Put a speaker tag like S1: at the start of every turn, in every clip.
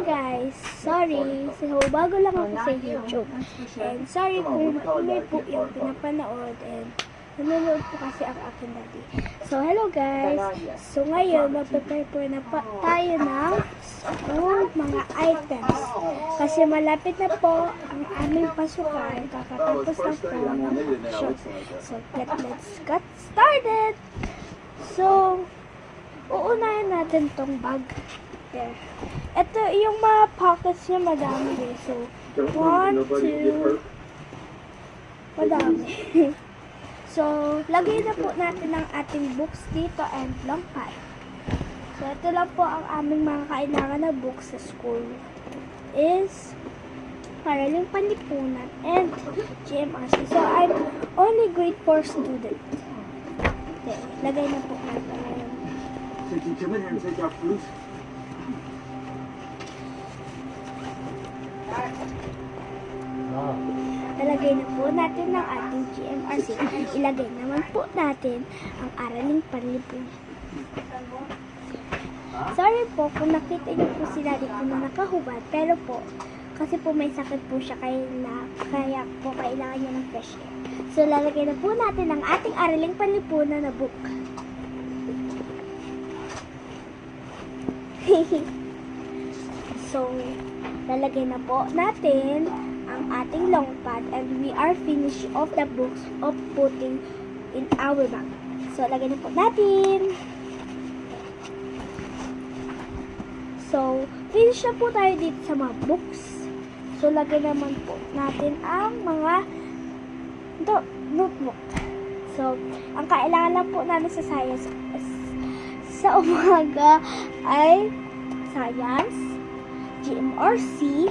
S1: guys, sorry. So, bago lang ako sa YouTube. And sorry kung maingay po yung pinapanood. And nanonood po kasi ang akin dati. So, hello guys. So, ngayon, mag-prepare po na pa tayo ng school mga items. Kasi malapit na po ang aming pasukan. Kakatapos na po ng show. So, let's get started. So, uunahin natin tong bag. There. Ito, yung mga pockets niya madami eh. So, 1, 2, madami. So, lagay na po natin ang ating books dito and long pad. So, ito lang po ang aming mga kailangan na books sa school. Is Paraling Panlipunan and GMRC. So, I'm only grade 4 student. Okay, lagay na po natin ngayon. Nalagay na po natin ang ating GMRC. Ilagay naman po natin ang Araling Panlipunan. Sorry po kung nakita niyo po si Daddy ko na nakahubad, pero po, kasi po may sakit po siya kaya po kailangan niya ng fresh air. So, lalagay na po natin ang ating Araling Panlipunan na book. So, lalagay na po natin ang ating long pad and we are finished of the books of putting in our bag. So, lagay na po natin. So, finish na po tayo dito sa mga books. So, lagay naman po natin ang mga notebook. So, ang kailangan lang po namin sa science sa umaga ay science, GMRC,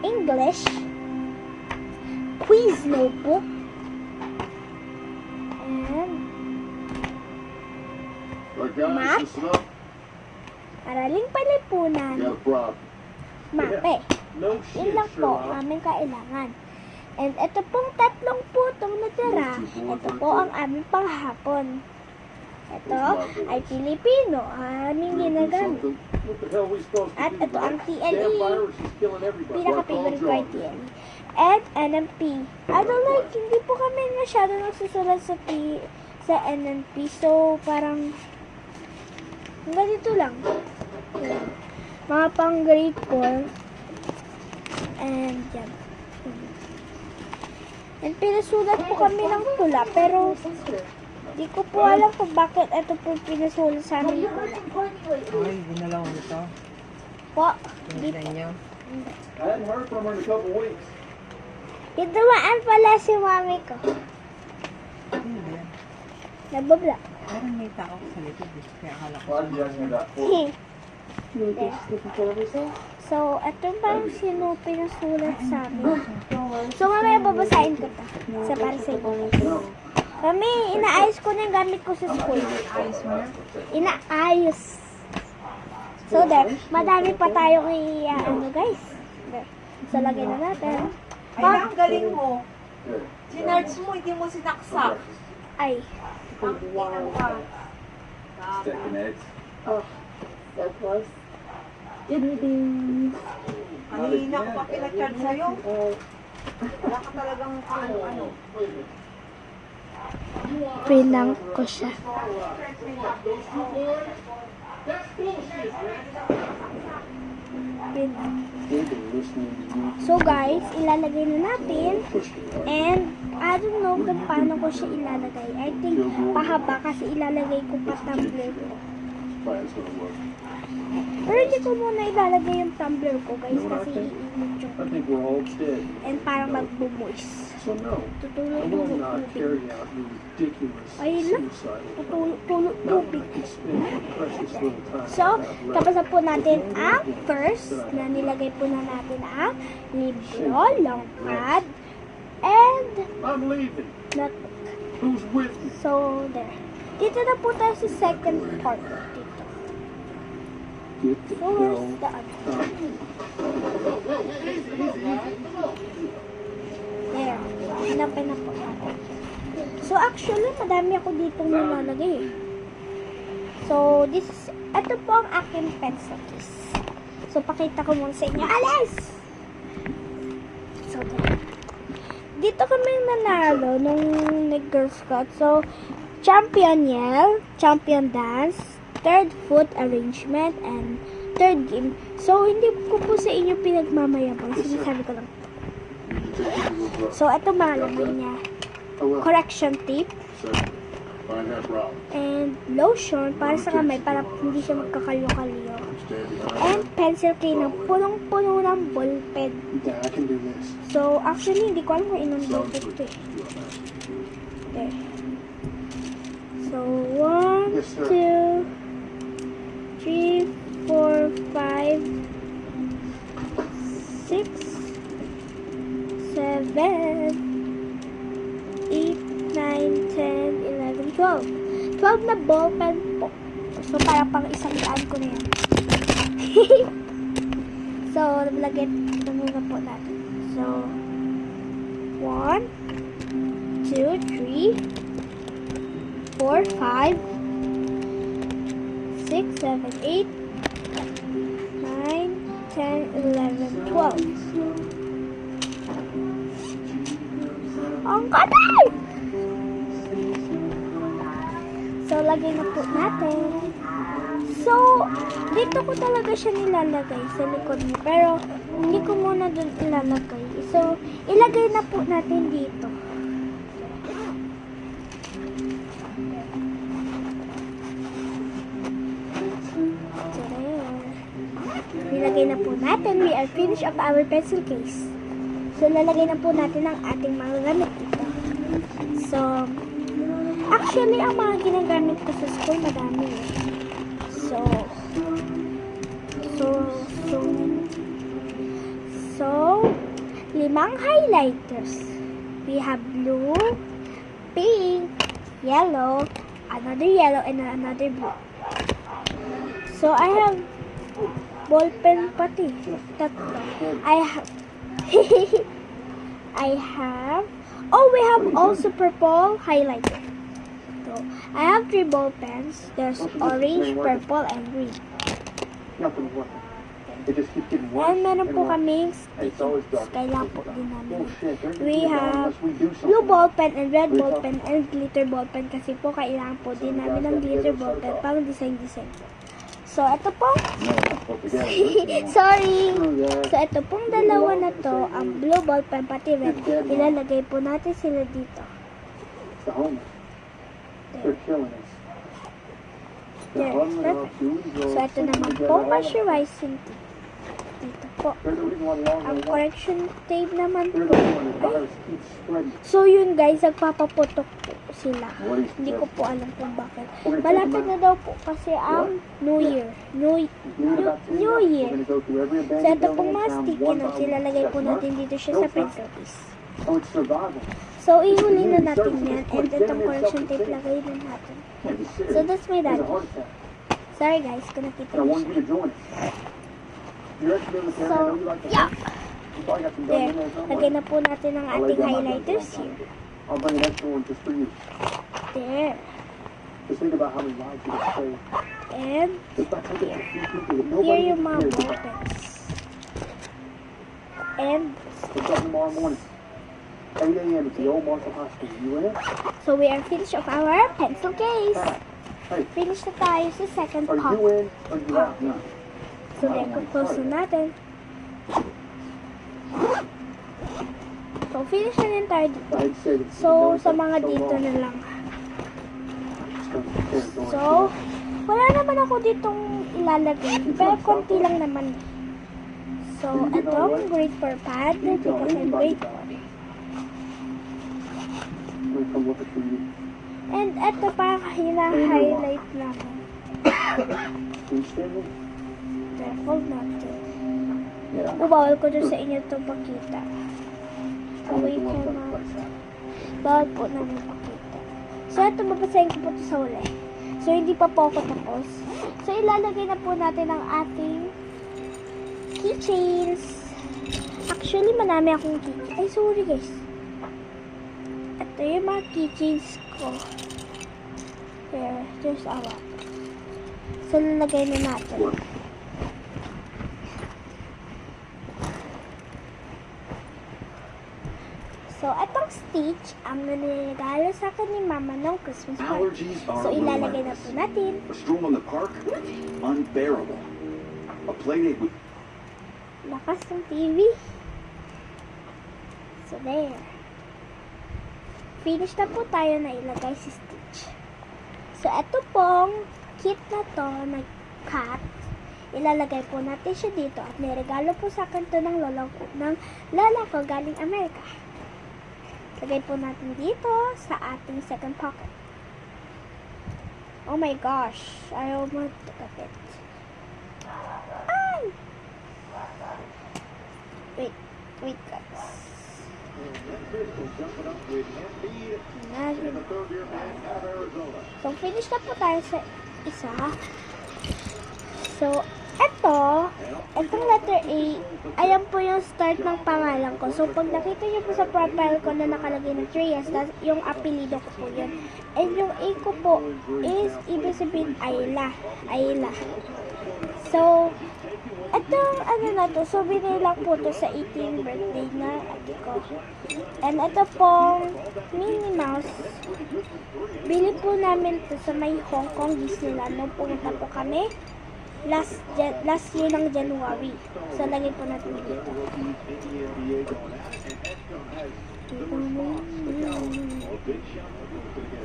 S1: English, quiz notebook, and math, Araling Panlipunan, mape. Yun lang po aming kailangan. And ito pong tatlong putong natira, ito po ang aming panghapon. Ito ay Pilipino, aming ginagamit. At ito ang TLE, pinaka-favorite ko ay TLE. At NMP. I don't like, hindi po kami masyado nagsusulat sa NMP. So, parang, ganito lang. Mga pang grade 4. And, yan. And pinasulat po kami ng pula, pero di ko po alam kung bakit ito po pinasulat sa amin.
S2: Ay, ginalaw nito.
S1: Po.
S2: Pinagay niyo.
S1: Itumaan pala si mami ko.
S2: Ano ba yan?
S1: Nababla.
S2: Parang may tao sa likod. Kaya akala ko
S1: So, ito bang sino pinasulat sa amin? So, mamaya babasahin ko ito. Sa para sa inyo. Mami, inaayos ko na yung gamit ko sa school.
S2: ayos mo na.
S1: Inaayos. So, there. Madami pa tayong guys. There. So, lagay na natin.
S3: Ay, ang galing mo. Sinarge mo, hindi mo sinaksak.
S1: Ay.
S3: Ang tingnan ka.
S4: Oh, so close.
S3: Kanina ko pa pinacharge sa'yo. Wala ka talagang ano.
S1: Pinang ko siya. Pinang. So guys, ilalagay na natin. And I don't know kung paano ko siya ilalagay. I think pahaba kasi ilalagay ko pa tumbler ko. Pero hindi ko muna ilalagay yung tumbler ko guys kasi iinit yung and parang magbumoist. Tutulog yung tubig. Ayun lang. Tutulog tubig. So, tapos na po natin ang first na nilagay po na natin ang libro, long pad, and notebook. So, there. Dito na po tayo sa second part. So, where's the other? There. Hanapin na po natin. So, actually, madami ako ditong nilalagay eh. So, ito po ang aking pencil case. So, pakita ko muna sa inyo. Alis! So, dito kami nanalo nung nag-Girl Scout. So, champion yell, champion dance, third foot arrangement, and third game. So, hindi ko po sa inyo pinagmamayabang. Sinasabi ko lang. So, ito mga laman niya. Correction tape. And lotion para sa kamay para hindi siya magkakalyo-kalyo. And pencil case na punong-puno ng ballpen. So, actually, hindi ko alam kung inunloaded ito eh. There. So, 1, 2, 3, 4, 5, 6, 7, 8, 9, 10, 11, 12. 12 na ballpen po. So, para pang isang daan ko na yan. So, lagyan ito muna po natin. So, 1, 2, 3, 4, 5, 6, 7, 8, 9, 10, 11, 12. Ang kadal! So, lagay na po natin. So, dito ko talaga siya nilalagay sa likod niya. Pero, hindi ko muna dun ilalagay. So, ilagay na po natin dito. So, there. Nilagay na po natin. We are finished of our pencil case. So, lalagay na po natin ang ating mga gamit dito. So, actually, ang mga ginagamit ko sa school, madami eh. So, 5 highlighters. We have blue, pink, yellow, another yellow, and another blue. So, I have ballpen pati. Tatlo. We have also purple highlighter. So, I have 3 ball pens. There's orange, purple, and green.
S4: Nothing working. It just keeps getting worse.
S1: And meron po
S4: and worse.
S1: kaming
S4: It's always dark.
S1: kailangan po din namin.
S4: Bullshit. They're gonna
S1: We
S4: do that
S1: have
S4: unless we do something.
S1: blue ball pen and red ball pen and glitter ball pen kasi po kailangan po din namin ng glitter ball pen pang design. So, ito po.
S4: No, it's put together.
S1: Sorry.
S4: Screw that.
S1: So, ito pong dalawa na to, ang blue ball pen pati red, ilalagay po natin sila dito.
S4: It's the homeless.
S1: There.
S4: They're killing us. They're
S1: There.
S4: huddling up,
S1: Perfect.
S4: doing drugs,
S1: So, ito
S4: sleeping
S1: naman
S4: together,
S1: po,
S4: all of them.
S1: moisturizing tape. Dito po.
S4: They're the reason why the long
S1: Ang
S4: run
S1: correction tape naman
S4: They're
S1: po.
S4: the reason why the virus keeps spreading.
S1: So, yun guys, nagpapaputok po sila.
S4: What is
S1: Hindi ko
S4: this?
S1: po alam kung bakit.
S4: We're gonna take
S1: Malapit
S4: them
S1: na
S4: out.
S1: daw po kasi ang New Year. New
S4: In about 2
S1: New
S4: months,
S1: Year.
S4: we're gonna go through every
S1: So,
S4: abandoned
S1: ito pong
S4: building in
S1: mga
S4: town
S1: sticky
S4: one
S1: notes,
S4: by one.
S1: ilalagay po
S4: That's
S1: natin
S4: right.
S1: dito siya
S4: No
S1: sa
S4: problem.
S1: pencil case.
S4: Oh, it's survival.
S1: So, ihuli na natin yan. And itong correction tape, lagay din natin.
S4: Can't be serious.
S1: So, that's my
S4: There's
S1: dad.
S4: a heart attack.
S1: Sorry guys, kung nakita
S4: And I
S1: niyo
S4: want
S1: siya.
S4: you to join us. You're actually military. I know
S1: So,
S4: you like to
S1: yeah.
S4: hunt. You probably got some gun
S1: There.
S4: in there somewhere.
S1: Lagay na po natin ang
S4: I'll lay
S1: ating
S4: down my guns
S1: highlighters
S4: a long
S1: here.
S4: time. I'll bring an extra one just for you.
S1: There.
S4: Just think about how many lives you have saved.
S1: And
S4: Just by taking a few people that
S1: here
S4: nobody
S1: yung mga
S4: cares
S1: ball
S4: about.
S1: pens. And
S4: Wake up tomorrow morning. 8 a.m. at the old Marshall High School. You in?
S1: so we are finished of our pencil case.
S4: Hey,
S1: Finish na tayo sa second
S4: are
S1: pop.
S4: you in or you out? No.
S1: So there, close na natin. So finish na din tayo dito.
S4: I'd say that
S1: So sa mga dito na lang. So, wala naman ako ditong ilalagay. Pero konti lang naman. So, itong grade 4 pad. Because I'm grade 4.
S4: come look at you.
S1: And ito parang hina-highlight namin.
S4: Can you stand there?
S1: Careful natin.
S4: Yeah.
S1: Bawal ko dun sa inyo ito pakita. So, we cannot. Bawal po namin pakita. So, ito babasahin ko po ito sa uli. So, hindi pa po ako tapos. So, ilalagay na po natin ang ating keychains. Actually, manami akong keychains. Ay, sorry guys. Ito yung mga keychains ko. There's a lot. So, lalagay na natin. So, etong Stitch, ang nanigalo sa akin ni Mama nung Christmas party.
S4: Allergies are
S1: So,
S4: one of my
S1: ilalagay na po
S4: weaknesses.
S1: natin.
S4: A stroll in the park, unbearable. A playdate with
S1: Lakas ng TV. So, there. Finish na po tayo na ilagay si Stitch. So, eto pong kit na to na cat. Ilalagay po natin siya dito at niregalo po sa akin to ng lola ko galing Amerika. Lagay po natin dito sa ating second pocket. Oh my gosh. Ayaw mo ito kapit. Ay! Wait guys. So, finish na po tayo sa isa. So, etong letter A, ayan po yung start ng pangalan ko. So, pag nakita niyo po sa profile ko na nakalagay na Trias, yung apelido ko po yun. And yung A ko po is, ibig sabihin, Ayla. So, etong ano na to, souvenir lang po to sa 18th birthday na ate ko. And ito pong Minnie Mouse. Bili po namin to sa may Hong Kong Disneyland nung pumunta po kami last year ng January. So, lagay po natin dito.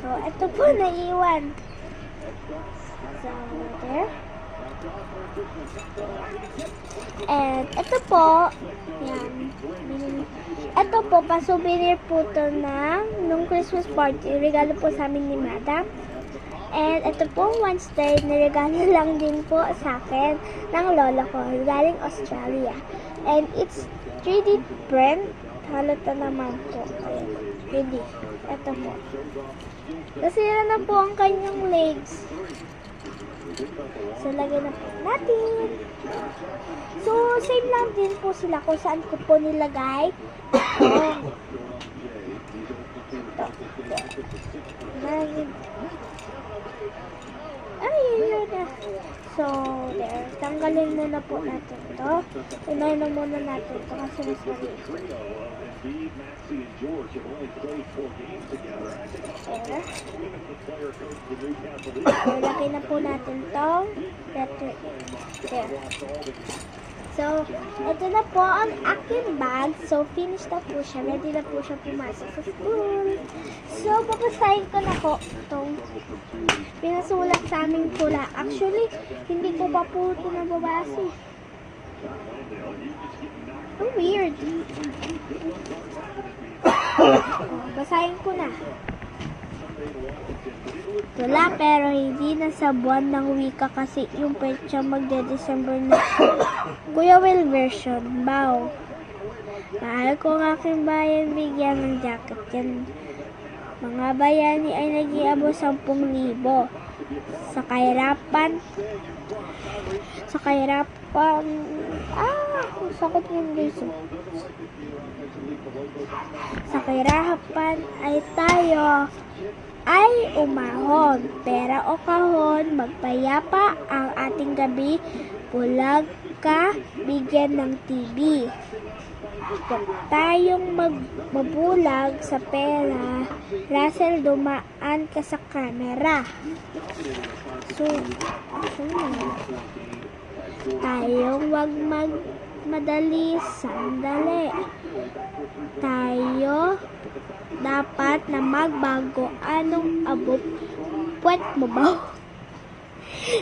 S1: So, ito po naiwan. So, there. And ito po, yan. Ito po, pa-souvenir po to nung Christmas party. Regalo po sa amin ni Madam. And ito pong Wednesday, niregalo lang din po sa akin ng lola ko, galing Australia. And it's 3D print. Halata naman po. Ayan, 3D. Ito po. Kasi yan na po ang kanyang legs. So, lagay na po natin. So, same lang din po sila kung saan ko po nilagay. Ayun na. So, there. Tanggalin na po natin ito. Unahin na muna natin ito kasi mas maliit. There. So, lagay na po natin itong letter A. There. So, ito na po ang aking bag. So, finished na po siya. Ready na po siya pumasok sa school. So, papasahin ko na po itong pinasulat sa aming pula. Actually, hindi ko pa po ito nababasa. Ang weird. Basahin ko na. Wala, pero hindi na sa buwan ng wika kasi yung petsa magde-December na. Kuya Will version. Bow. Mahal ko ng aking bayan, bigyan ng jacket yan. Mga bayani ay nag-iabo 10,000. Sa kahirapan, sakot yun guys. Sa kahirapan ay tayo ay umahon, pera o kahon, magpayapa ang ating gabi, bulag ka, bigyan ng TV. Huwag tayong mabulag sa pera, Russell, dumaan ka sa camera. So, tayong wag magmadali, sandali. Tayo dapat na magbago. Anong abot? Puwet mo ba?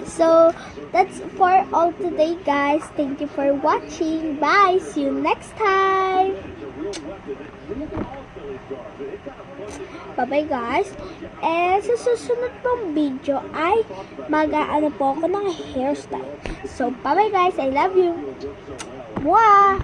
S1: So, that's for all today, guys. Thank you for watching. Bye! See you next time! Bye-bye, guys. And sa susunod pong video ay mag-aano po ako ng hairstyle. So, bye-bye, guys. I love you. Mwah!